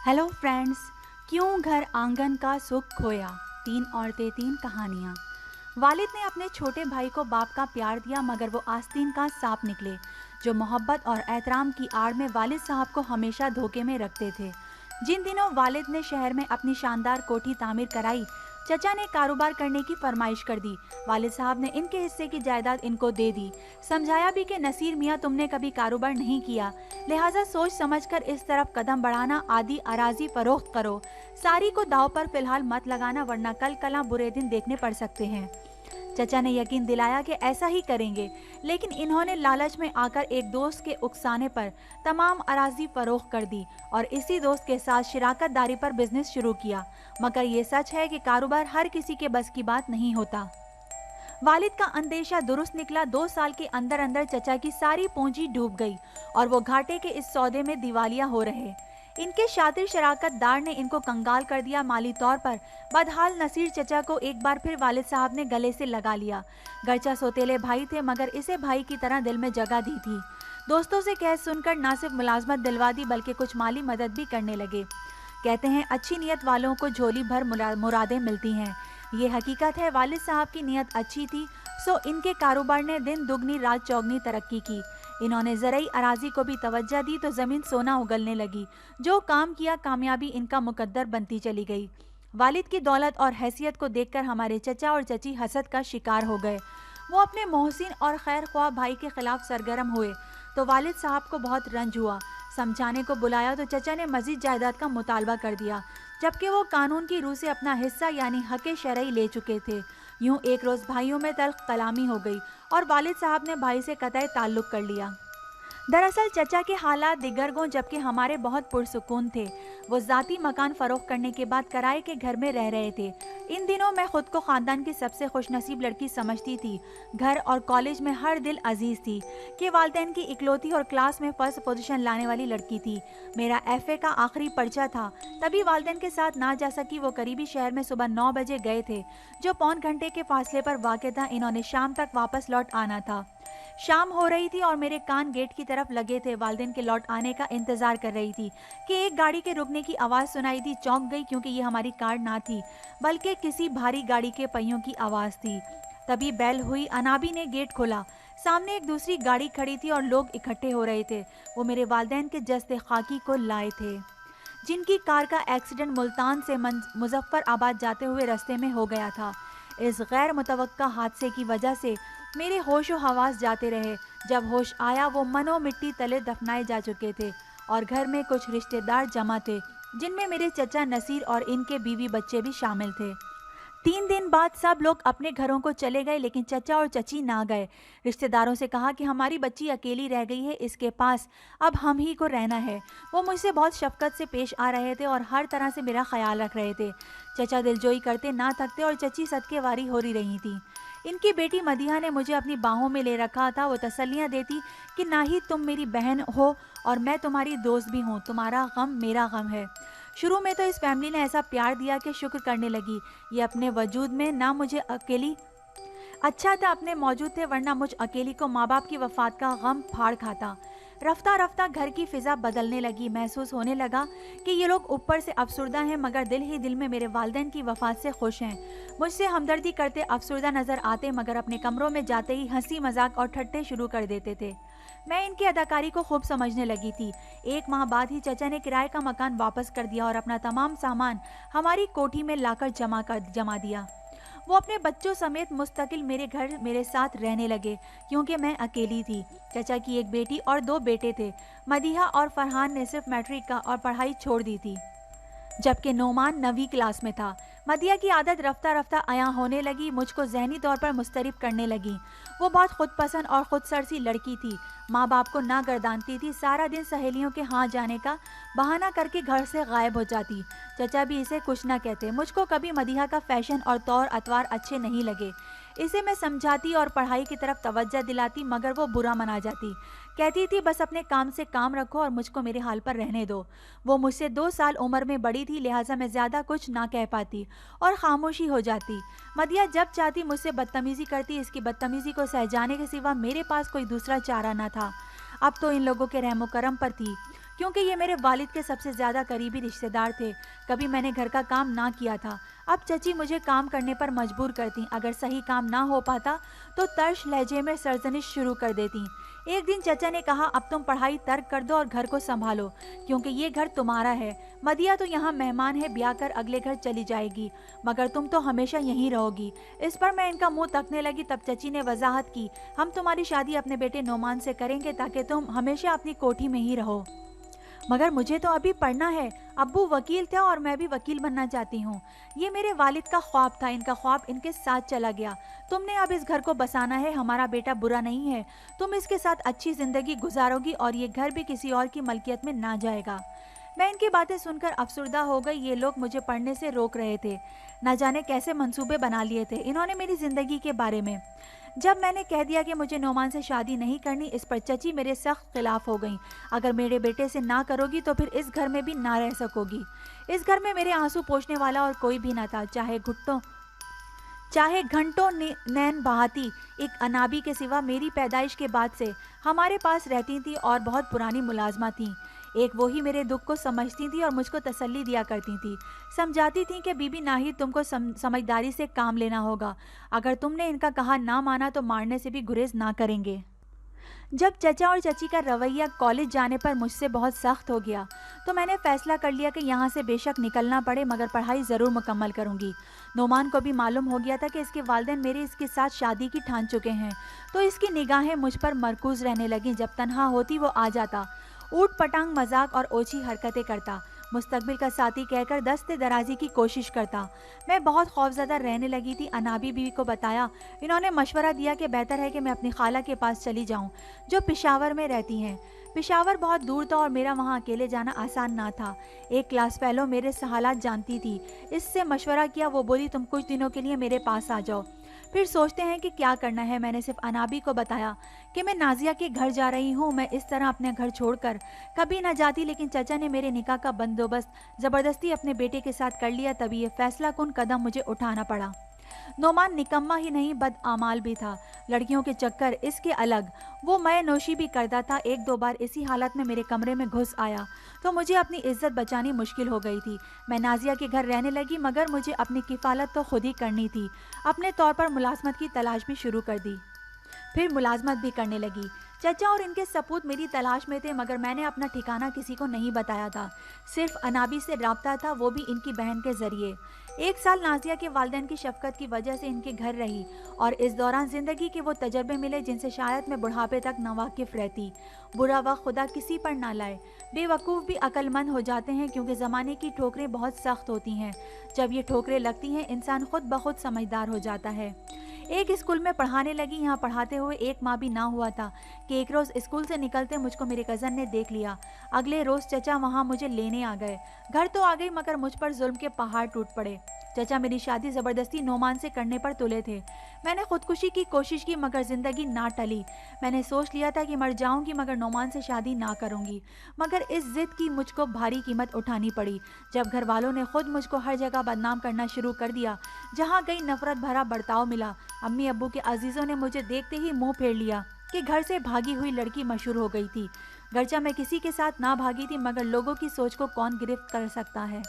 Hello friends. क्यों घर आंगन का सुख खोया, तीन औरतें तीन कहानियाँ। वालिद ने अपने छोटे भाई को बाप का प्यार दिया, मगर वो आस्तीन का सांप निकले जो मोहब्बत और एहतराम की आड़ में वालिद साहब को हमेशा धोखे में रखते थे। जिन दिनों वालिद ने शहर में अपनी शानदार कोठी तामीर कराई, चचा ने कारोबार करने की फरमाइश कर दी। वालिद साहब ने इनके हिस्से की जायदाद इनको दे दी। समझाया भी कि नसीर मियाँ, तुमने कभी कारोबार नहीं किया, लिहाजा सोच समझकर इस तरफ कदम बढ़ाना, आदि अराजी फरोख्त करो। सारी को दाव पर फिलहाल मत लगाना, वरना कल कला बुरे दिन देखने पड़ सकते हैं। चचा ने यकीन दिलाया कि ऐसा ही करेंगे, लेकिन इन्होंने लालच में आकर एक दोस्त के उकसाने पर तमाम अराजी फरोख्त कर दी और इसी दोस्त के साथ शराकत दारी पर बिजनेस शुरू किया। मगर ये सच है कि कारोबार हर किसी के बस की बात नहीं होता। वालिद का अंदेशा दुरुस्त निकला। 2 साल के अंदर अंदर चचा की सारी पूंजी डूब गई और वो घाटे के इस सौदे में दिवालिया हो रहे। इनके शातिर शराकत दार ने इनको कंगाल कर दिया माली तौर पर। बदहाल नसीर चचा को एक बार फिर वालिद साहब ने गले से लगा लिया। गर्चा सौतेले भाई थे, मगर इसे भाई की तरह दिल में जगह दी थी। दोस्तों से कह सुनकर ना सिर्फ मुलाजमत दिलवा दी, बल्कि कुछ माली मदद भी करने लगे। कहते हैं अच्छी नीयत वालों को झोली भर मुरादें मिलती हैं। ये हकीकत है। वालिद साहब की नीयत अच्छी थी, सो इनके कारोबार ने दिन दुगनी रात चौगनी तरक्की की। इन्होंने ज़रई अराजी को भी तवज्जो दी तो ज़मीन सोना उगलने लगी। जो काम किया कामयाबी इनका मुकद्दर बनती चली गई। वालिद की दौलत और हैसियत को देखकर हमारे चचा और चची हसद का शिकार हो गए। वो अपने मोहसिन और खैर ख्वाह भाई के खिलाफ सरगर्म हुए तो वालिद साहब को बहुत रंज हुआ। समझाने को बुलाया तो चचा ने मजीद जायदाद का मुतालबा कर दिया, जबकि वो कानून की रूह से अपना हिस्सा यानी हक़ शरई ले चुके थे। यूं एक रोज़ भाइयों में तल्ख कलामी हो गई और वालिद साहब ने भाई से कतई ताल्लुक़ कर लिया। दरअसल चचा के हालात दिगरगों, जबकि हमारे बहुत पुरसुकून थे। वो ज़ाती मकान फ़रोख्त करने के बाद किराए के घर में रह रहे थे। इन दिनों मैं खुद को ख़ानदान की सबसे खुशनसीब लड़की समझती थी। घर और कॉलेज में हर दिल अजीज़ थी कि वालिदैन की इकलौती और क्लास में फर्स्ट पोजीशन लाने वाली लड़की थी। मेरा FA का आखिरी पर्चा था, तभी वालिदैन के साथ ना जा सकी। वो करीबी शहर में सुबह 9 बजे गए थे, जो पौन घंटे के फासले पर वाक़ था। इन्होंने शाम तक वापस लौट आना था। शाम हो रही थी और मेरे कान गेट की तरफ लगे थे। वालिदैन के लौट आने का इंतज़ार कर रही थी कि एक गाड़ी के रुकने की आवाज़ सुनाई दी। चौंक गई, क्योंकि ये हमारी कार ना थी, बल्कि किसी भारी गाड़ी के पहियों की आवाज़ थी। तभी बेल हुई। अनाबी ने गेट खोला। सामने एक दूसरी गाड़ी खड़ी थी और लोग इकट्ठे हो रहे थे। वो मेरे वालिदैन के जस्ते खाकी को लाए थे, जिनकी कार का एक्सीडेंट मुल्तान से मुजफ्फराबाद जाते हुए रास्ते में हो गया था। इस गैर मुतवक्का हादसे की वजह से मेरे होश व हवास जाते रहे। जब होश आया, वो मनो मिट्टी तले दफनाए जा चुके थे और घर में कुछ रिश्तेदार जमा थे, जिनमें मेरे चचा नसीर और इनके बीवी बच्चे भी शामिल थे। 3 दिन बाद सब लोग अपने घरों को चले गए, लेकिन चचा और चची ना गए। रिश्तेदारों से कहा कि हमारी बच्ची अकेली रह गई है, इसके पास अब हम ही को रहना है। वो मुझसे बहुत शफकत से पेश आ रहे थे और हर तरह से मेरा ख्याल रख रहे थे। चचा दिलजोई करते ना थकते और चची सदके वारी हो रही थी। इनकी बेटी मदीहा ने मुझे अपनी बाहों में ले रखा था। वो तसल्लियाँ देती कि ना ही तुम मेरी बहन हो और मैं तुम्हारी दोस्त भी हूँ, तुम्हारा गम मेरा गम है। शुरू में तो इस फैमिली ने ऐसा प्यार दिया कि शुक्र करने लगी। ये अपने वजूद में ना मुझे अकेली अच्छा था अपने मौजूद थे, वरना मुझ अकेली को माँ बाप की वफात का गम फाड़ खाता। रफ्ता रफ्ता घर की फिजा बदलने लगी। महसूस होने लगा कि ये लोग ऊपर से अफसुर्दा हैं, मगर दिल ही दिल में मेरे वालिदैन की वफात से खुश हैं। मुझसे हमदर्दी करते अफसुर्दा नज़र आते, मगर अपने कमरों में जाते ही हंसी मजाक और ठट्टे शुरू कर देते थे। मैं इनकी अदाकारी को खूब समझने लगी थी। 1 माह बाद ही चचा ने किराए का मकान वापस कर दिया और अपना तमाम सामान हमारी कोठी में लाकर जमा दिया। वो अपने बच्चों समेत मुस्तकिल मेरे घर मेरे साथ रहने लगे, क्योंकि मैं अकेली थी। चचा की एक बेटी और 2 बेटे थे। मदीहा और फरहान ने सिर्फ मैट्रिक का और पढ़ाई छोड़ दी थी, जबकि नोमान 9वीं क्लास में था। मदिया की आदत रफ्ता रफ्ता आया होने लगी, मुझको जहनी तौर पर मुस्तरिब करने लगी। वो बहुत खुद पसंद और खुद सरसी लड़की थी। माँ बाप को ना गर्दानती थी। सारा दिन सहेलियों के यहाँ जाने का बहाना करके घर से गायब हो जाती। चचा भी इसे कुछ ना कहते। मुझको कभी मदीहा का फैशन और तौर अतवार अच्छे नहीं लगे। इसे मैं समझाती और पढ़ाई की तरफ तवज्जो दिलाती, मगर वो बुरा मना जाती। कहती थी बस अपने काम से काम रखो और मुझको मेरे हाल पर रहने दो। वो मुझसे 2 साल उम्र में बड़ी थी, लिहाजा मैं ज़्यादा कुछ ना कह पाती और खामोशी हो जाती। मदिया जब चाहती मुझसे बदतमीज़ी करती। इसकी बदतमीज़ी को सह जाने के सिवा मेरे पास कोई दूसरा चारा न था। अब तो इन लोगों के रहमो करम पर थी। क्योंकि ये मेरे वालिद के सबसे ज़्यादा करीबी रिश्तेदार थे। कभी मैंने घर का काम ना किया था। अब चची मुझे काम करने पर मजबूर करती। अगर सही काम ना हो पाता तो तर्श लहजे में सरजनिश शुरू कर देती। एक दिन चचा ने कहा, अब तुम पढ़ाई तर्क कर दो और घर को संभालो, क्योंकि ये घर तुम्हारा है। मदिया तो यहाँ मेहमान है, ब्याह कर अगले घर चली जाएगी, मगर तुम तो हमेशा यहीं रहोगी। इस पर मैं इनका मुंह तकने लगी। तब चची ने वजाहत की, हम तुम्हारी शादी अपने बेटे नोमान से करेंगे ताकि तुम हमेशा अपनी कोठी में ही रहो। मगर मुझे तो अभी पढ़ना है। अब्बू वकील थे और मैं भी वकील बनना चाहती हूँ। ये मेरे वालिद का ख्वाब था, इनका ख्वाब इनके साथ चला गया। तुमने अब इस घर को बसाना है। हमारा बेटा बुरा नहीं है, तुम इसके साथ अच्छी जिंदगी गुजारोगी और ये घर भी किसी और की मलकियत में ना जाएगा। मैं इनकी बातें सुनकर अफसुर्दा हो गई। ये लोग मुझे पढ़ने से रोक रहे थे। न जाने कैसे मंसूबे बना लिए थे इन्होंने मेरी जिंदगी के बारे में। जब मैंने कह दिया कि मुझे नोमान से शादी नहीं करनी, इस पर चची मेरे सख्त खिलाफ हो गई। अगर मेरे बेटे से ना करोगी तो फिर इस घर में भी ना रह सकोगी। इस घर में मेरे आंसू पोंछने वाला और कोई भी ना था। चाहे घंटों नैन बहाती एक अनाबी के सिवा मेरी पैदाइश के बाद से हमारे पास रहती थी और बहुत पुरानी मुलाजमा थी। एक वो ही मेरे दुख को समझती थी और मुझको तसल्ली दिया करती थी। समझाती थी कि बीबी नाहिद, तुमको समझदारी से काम लेना होगा। अगर तुमने इनका कहा ना माना तो मारने से भी गुरेज ना करेंगे। जब चचा और चची का रवैया कॉलेज जाने पर मुझसे बहुत सख्त हो गया तो मैंने फैसला कर लिया कि यहाँ से बेशक निकलना पड़े मगर पढ़ाई ज़रूर मुकम्मल करूँगी। नोमान को भी मालूम हो गया था कि इसके वालिदैन मेरे इसके साथ शादी की ठान चुके हैं, तो इसकी निगाहें मुझ पर मरकूज़ रहने लगीं। जब तन्हा होती वो आ जाता, ऊट पटांग मजाक और ओछी हरकतें करता, मुस्तकबिल का साथी कहकर दस्ते दराजी की कोशिश करता। मैं बहुत खौफज़दा रहने लगी थी। अनाबी बीवी को बताया। इन्होंने मशवरा दिया कि बेहतर है कि मैं अपनी खाला के पास चली जाऊं, जो पेशावर में रहती हैं। पेशावर बहुत दूर था और मेरा वहां अकेले जाना आसान ना था। एक क्लास फेलो मेरे हालात जानती थी, इससे मशवरा किया। वो बोली, तुम कुछ दिनों के लिए मेरे पास आ जाओ, फिर सोचते हैं कि क्या करना है। मैंने सिर्फ अनाबी को बताया कि मैं नाजिया के घर जा रही हूँ। मैं इस तरह अपने घर छोड़कर कभी ना जाती, लेकिन चचा ने मेरे निकाह का बंदोबस्त ज़बरदस्ती अपने बेटे के साथ कर लिया। तभी ये फैसला कुन कदम मुझे उठाना पड़ा। नोमान निकम्मा ही नहीं बदआमाल भी था। लड़कियों के चक्कर इसके अलग, वो मैं नोशी भी करता था। एक दो बार इसी हालत में मेरे कमरे में घुस आया तो मुझे अपनी इज्जत बचानी मुश्किल हो गई थी। मैं नाजिया के घर रहने लगी, मगर मुझे अपनी किफ़ालत तो खुद ही करनी थी। अपने तौर पर मुलाजमत की तलाश भी शुरू कर दी, फिर मुलाजमत भी करने लगी। चचा और इनके सपूत मेरी तलाश में थे, मगर मैंने अपना ठिकाना किसी को नहीं बताया था। सिर्फ अनाबी से राब्ता था, वो भी इनकी बहन के ज़रिए। एक साल नाजिया के वालिदैन की शफकत की वजह से इनके घर रही और इस दौरान ज़िंदगी के वो तजर्बे मिले जिनसे शायद मैं बुढ़ापे तक नावाकिफ़ रहती। बुरा वक्त खुदा किसी पर ना लाए। बेवकूफ़ भी अक्लमंद हो जाते हैं, क्योंकि ज़माने की ठोकरें बहुत सख्त होती हैं। जब ये ठोकरें लगती हैं, इंसान खुद ब खुद समझदार हो जाता है। एक स्कूल में पढ़ाने लगी। यहाँ पढ़ाते हुए एक माह भी ना हुआ था कि एक रोज़ स्कूल से निकलते मुझको मेरे कज़न ने देख लिया। अगले रोज़ चचा वहाँ मुझे लेने आ गए। घर तो आ गई, मगर मुझ पर जुल्म के पहाड़ टूट पड़े। चचा मेरी शादी ज़बरदस्ती नोमान से करने पर तुले थे। मैंने खुदकुशी की कोशिश की, मगर ज़िंदगी ना टली। मैंने सोच लिया था कि मर जाऊंगी मगर नोमान से शादी ना करूंगी, मगर इस ज़िद की मुझको भारी कीमत उठानी पड़ी। जब घर वालों ने खुद मुझको हर जगह बदनाम करना शुरू कर दिया, जहाँ गई नफरत भरा बर्ताव मिला। अम्मी अब्बू के अजीज़ों ने मुझे देखते ही मुँह फेर लिया कि घर से भागी हुई लड़की मशहूर हो गई थी। गर्चा मैं किसी के साथ ना भागी थी, मगर लोगों की सोच को कौन गिरफ्त कर सकता है।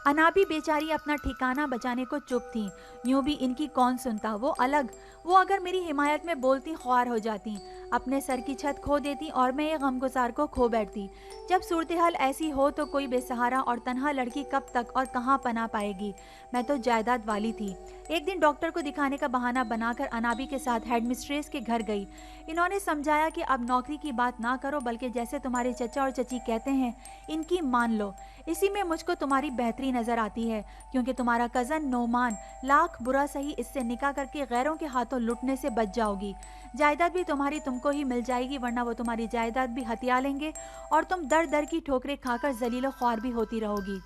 अनाबी बेचारी अपना ठिकाना बचाने को चुप थी। यूं भी इनकी कौन सुनता, वो अलग। वो अगर मेरी हिमायत में बोलती ख्वार हो जाती, अपने सर की छत खो देती और मैं ये गमगुसार को खो बैठती। जब सूरत हाल ऐसी हो तो कोई बेसहारा और तन्हा लड़की कब तक और कहाँ पना पाएगी। मैं तो जायदाद वाली थी। एक दिन डॉक्टर को दिखाने का बहाना बनाकर अनाबी के साथ हेड मिस्ट्रेस के घर गई। इन्होंने समझाया कि अब नौकरी की बात ना करो, बल्कि जैसे तुम्हारे चचा और चची कहते हैं इनकी मान लो। इसी में मुझको तुम्हारी बेहतरी नज़र आती है, क्योंकि तुम्हारा कज़न नोमान लाख बुरा सही इससे निकाह करके गैरों के हाथों लुटने से बच जाओगी। जायदाद भी तुम्हारी तुमको ही मिल जाएगी, वरना वो तुम्हारी जायदाद भी हथिया लेंगे और तुम दर दर की ठोकरें खाकर जलीलो ख्वार भी होती रहोगी।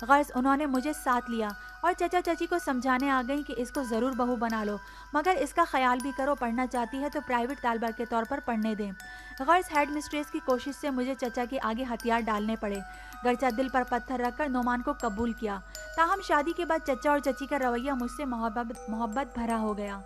गर्ज उन्होंने मुझे साथ लिया और चचा चची को समझाने आ गई कि इसको ज़रूर बहू बना लो, मगर इसका ख्याल भी करो, पढ़ना चाहती है तो प्राइवेट तालबा के तौर पर पढ़ने दें। गर्ज हेड मिस्ट्रेस की कोशिश से मुझे चचा के आगे हथियार डालने पड़े। गर्चा दिल पर पत्थर रखकर नोमान को कबूल किया। ताहम शादी के बाद चचा और चची का रवैया मुझसे मोहब्बत भरा हो गया।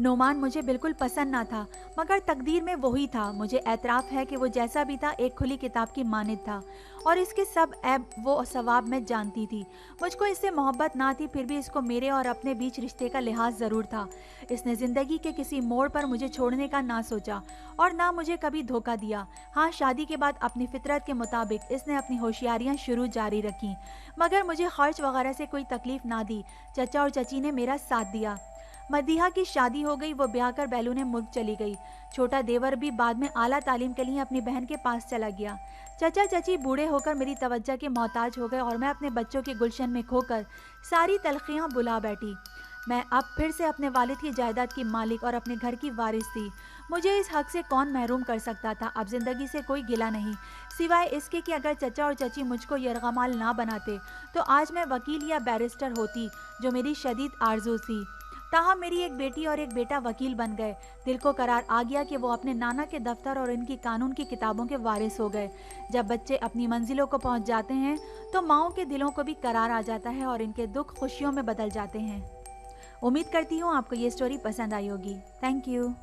नोमान मुझे बिल्कुल पसंद ना था, मगर तकदीर में वही था। मुझे एतराफ़ है कि वो जैसा भी था एक खुली किताब की मानित था, और इसके सब ऐब वो सवाब मैं जानती थी। मुझको इससे मोहब्बत ना थी, फिर भी इसको मेरे और अपने बीच रिश्ते का लिहाज ज़रूर था। इसने ज़िंदगी के किसी मोड़ पर मुझे छोड़ने का ना सोचा और ना मुझे कभी धोखा दिया। हाँ, शादी के बाद अपनी फितरत के मुताबिक इसने अपनी होशियारियाँ शुरू जारी रखी, मगर मुझे खर्च वगैरह से कोई तकलीफ़ ना दी। चचा और चची ने मेरा साथ दिया। मदीहा की शादी हो गई, वो ब्याह कर बैलूने मुल्क चली गई। छोटा देवर भी बाद में आला तालीम के लिए अपनी बहन के पास चला गया। चचा चची बूढ़े होकर मेरी तवज्जो के मोहताज हो गए और मैं अपने बच्चों के गुलशन में खोकर सारी तलखियाँ बुला बैठी। मैं अब फिर से अपने वालिद की जायदाद की मालिक और अपने घर की वारिस थी। मुझे इस हक से कौन महरूम कर सकता था। अब जिंदगी से कोई गिला नहीं, सिवाय इसके कि अगर चचा और चची मुझको यरगमाल ना बनाते तो आज मैं वकील या बैरिस्टर होती, जो मेरी शदीद आरजू थी। ताहम मेरी एक बेटी और एक बेटा वकील बन गए। दिल को करार आ गया कि वो अपने नाना के दफ्तर और इनकी कानून की किताबों के वारिस हो गए। जब बच्चे अपनी मंजिलों को पहुंच जाते हैं तो माओं के दिलों को भी करार आ जाता है और इनके दुख खुशियों में बदल जाते हैं। उम्मीद करती हूँ आपको ये स्टोरी पसंद आई होगी। Thank you.